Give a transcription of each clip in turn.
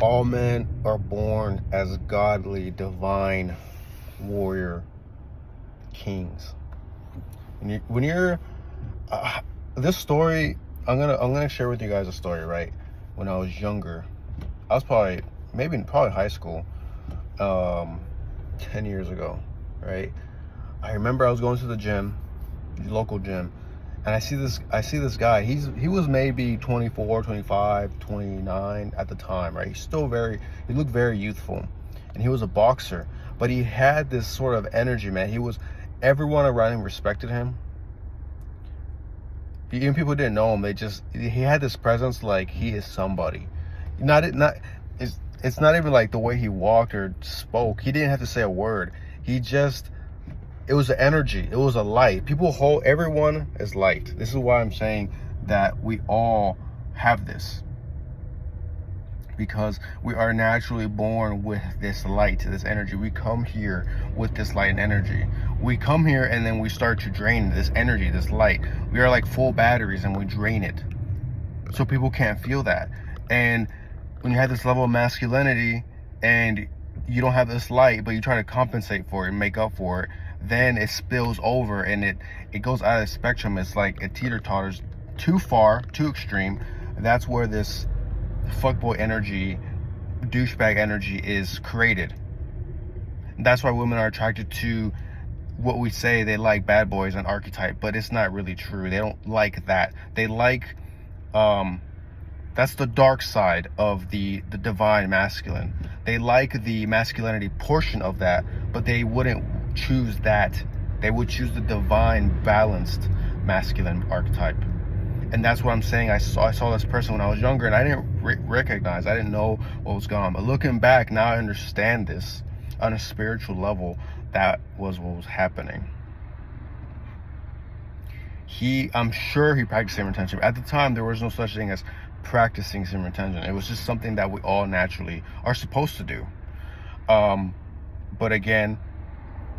all men are born as godly, divine warrior kings. When you're this story, I'm gonna share with you guys a story. Right, when I was younger, I was probably high school, 10 years ago. Right, I remember I was going to the gym, the local gym, and I see this guy. He was maybe 24, 25, 29 at the time, right? He looked very youthful, and he was a boxer, but he had this sort of energy, man. Everyone around him respected him. Even people who didn't know him, he had this presence, like he is somebody. It's not even like the way he walked or spoke. He didn't have to say a word. It was an energy. It was a light. Everyone is light. This is why I'm saying that we all have this. Because we are naturally born with this light, this energy. We come here with this light and energy. We come here and then we start to drain this energy, this light. We are like full batteries and we drain it. So people can't feel that. And when you have this level of masculinity and you don't have this light, but you try to compensate for it and make up for it, then it spills over and it goes out of the spectrum. It's like it teeter-totters too far, too extreme. That's where this fuckboy energy, douchebag energy is created. That's why women are attracted to what we say they like, bad boys and archetype, but it's not really true. They don't like that. They like that's the dark side of the divine masculine. They like the masculinity portion of that, but they wouldn't choose that. They would choose the divine, balanced masculine archetype. And that's what I'm saying. I saw this person when I was younger, and I didn't recognize. I didn't know what was going on. But looking back, now I understand this on a spiritual level. That was what was happening. I'm sure he practiced semen retention. At the time, there was no such thing as practicing semen retention. It was just something that we all naturally are supposed to do. But again,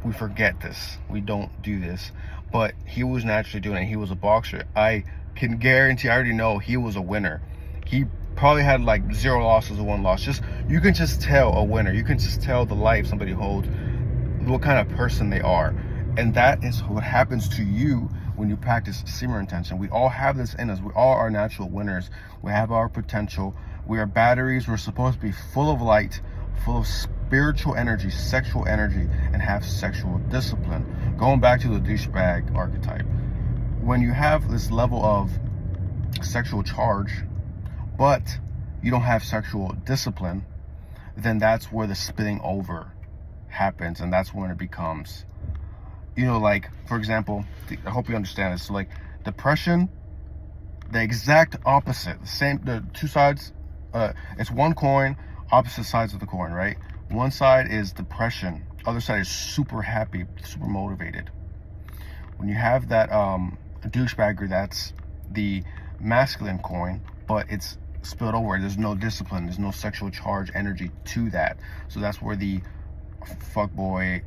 we forget this. We don't do this. But he was naturally doing it. He was a boxer. I can guarantee, I already know he was a winner. He probably had like 0 losses or 1 loss. You can just tell a winner. You can just tell the life somebody holds, what kind of person they are. And that is what happens to you when you practice semen retention. We all have this in us. We all are natural winners. We have our potential. We are batteries. We're supposed to be full of light, full of spiritual energy, sexual energy, and have sexual discipline. Going back to the douchebag archetype, when you have this level of sexual charge, but you don't have sexual discipline, then that's where the spilling over happens. And that's when it becomes, like, for example, I hope you understand this. So like depression, the exact opposite, the two sides, it's one coin, opposite sides of the coin, right? One side is depression, other side is super happy, super motivated. When you have that douchebagger, that's the masculine coin, but it's spilled over. There's no discipline, there's no sexual charge energy to that. So that's where the fuckboy,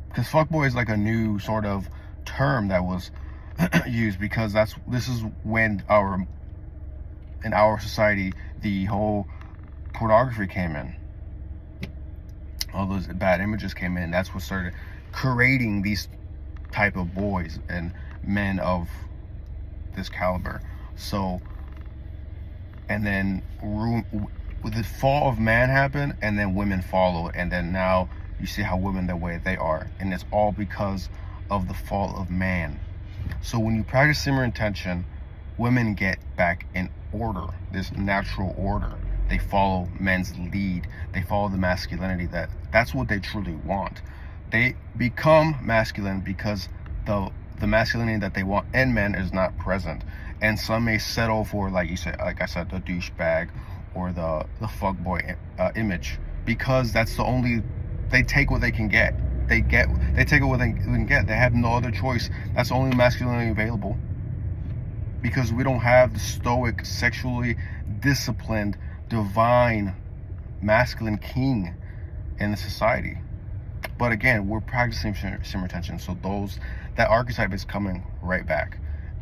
because fuckboy is like a new sort of term that was used, because this is when in our society the whole pornography came in, all those bad images came in. That's what started creating these type of boys and men of this caliber. So, and then with the fall of man happened, and then women followed, and then now you see how women the way they are, and it's all because of the fall of man. So when you practice semen retention, women get back in order, this natural order. They follow men's lead. They follow the masculinity that's what they truly want. They become masculine because the masculinity that they want in men is not present. And some may settle for, like I said, the douchebag or the fuckboy image, because that's the only, they take what they can get. They take what they can get. They have no other choice. That's the only masculinity available, because we don't have the stoic, sexually disciplined, divine, masculine king in the society. But again, we're practicing semen retention, so that archetype is coming right back,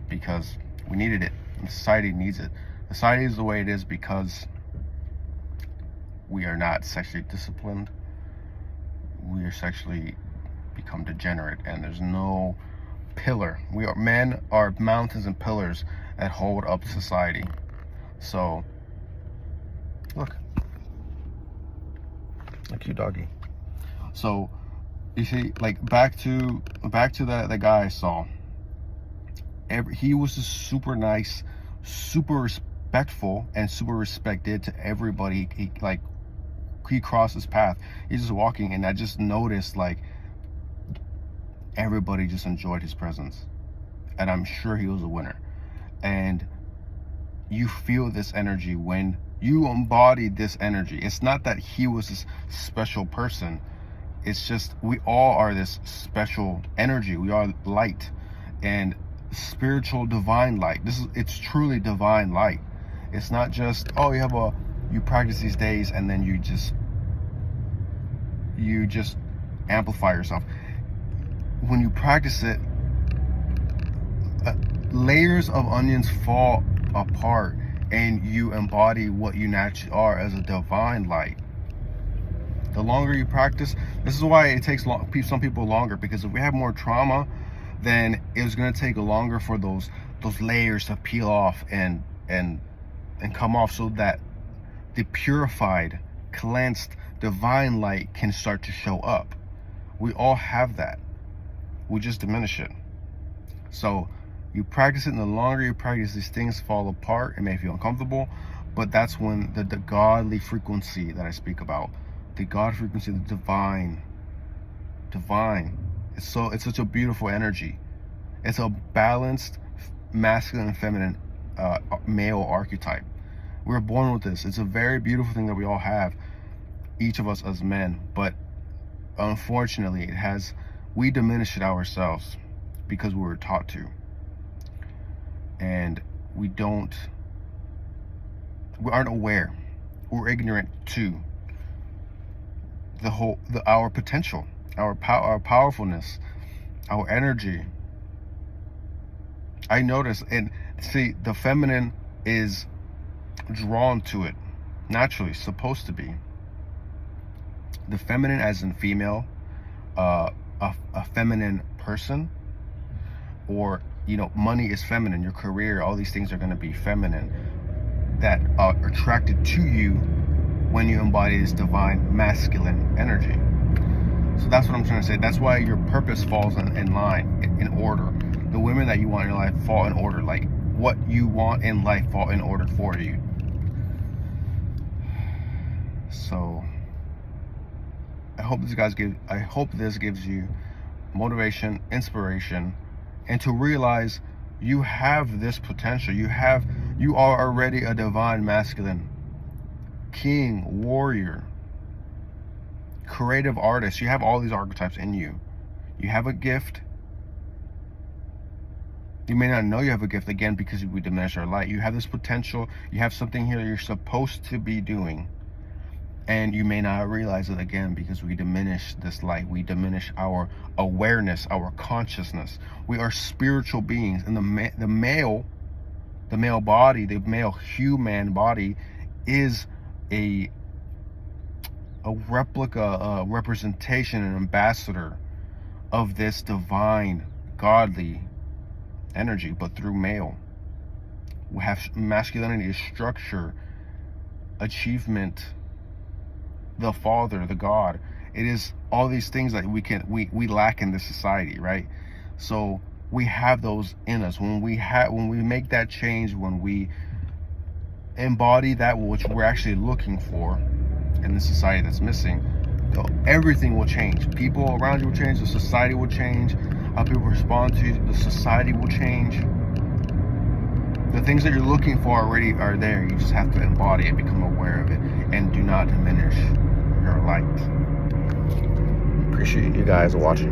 because we needed it, and society needs it. Society is the way it is because we are not sexually disciplined, we are sexually become degenerate, and there's no pillar. Men are mountains and pillars that hold up society. So look, a cute doggy. So you see, like, back to the guy I saw. He was just super nice, super respectful, and super respected to everybody. He crossed his path. He's just walking, and I just noticed, like, everybody just enjoyed his presence, and I'm sure he was a winner. And you feel this energy when you embody this energy. It's not that he was this special person. It's just we all are this special energy. We are light, and spiritual divine light. It's truly divine light. It's not just, oh, you practice these days and then you just amplify yourself. When you practice it, layers of onions fall apart, and you embody what you naturally are as a divine light. The longer you practice, this is why it takes some people longer, because if we have more trauma, then it's going to take longer for those layers to peel off and come off, so that the purified, cleansed, divine light can start to show up. We all have that. We just diminish it. So you practice it, and the longer you practice, these things fall apart. It may feel uncomfortable, but that's when the godly frequency that I speak about, the God frequency, the divine. It's such a beautiful energy. It's a balanced masculine and feminine male archetype. We're born with this. It's a very beautiful thing that we all have, each of us as men. But unfortunately, we diminish it ourselves because we were taught to, and we aren't aware. We're ignorant to our potential, our powerfulness, our energy. I notice, and see, the feminine is drawn to it naturally, supposed to be. The feminine, as in female, a feminine person, or money is feminine, your career, all these things are going to be feminine, that are attracted to you when you embody this divine masculine energy. So that's what I'm trying to say. That's why your purpose falls in line, in order. The women that you want in your life fall in order. Like, what you want in life fall in order for you. So I hope this gives you motivation, inspiration, and to realize you have this potential. You are already a divine masculine, king, warrior, creative artist. You have all these archetypes in you. You have a gift. You may not know you have a gift, again, because we diminish our light. You have this potential. You have something here you're supposed to be doing, and you may not realize it, again, because we diminish this light. We diminish our awareness, our consciousness. We are spiritual beings, and the male body, the male human body, is a replica, a representation, an ambassador of this divine, godly energy, but through male. We have masculinity is structure, achievement, the father, the God. It is all these things that we lack in this society, right? So we have those in us. When we make that change, when we embody that which we're actually looking for in the society that's missing, everything will change. People around you will change. The society will change. How people respond to you, the society will change. The things that you're looking for already are there. You just have to embody it, become aware of it, and do not diminish your light. Appreciate you guys watching.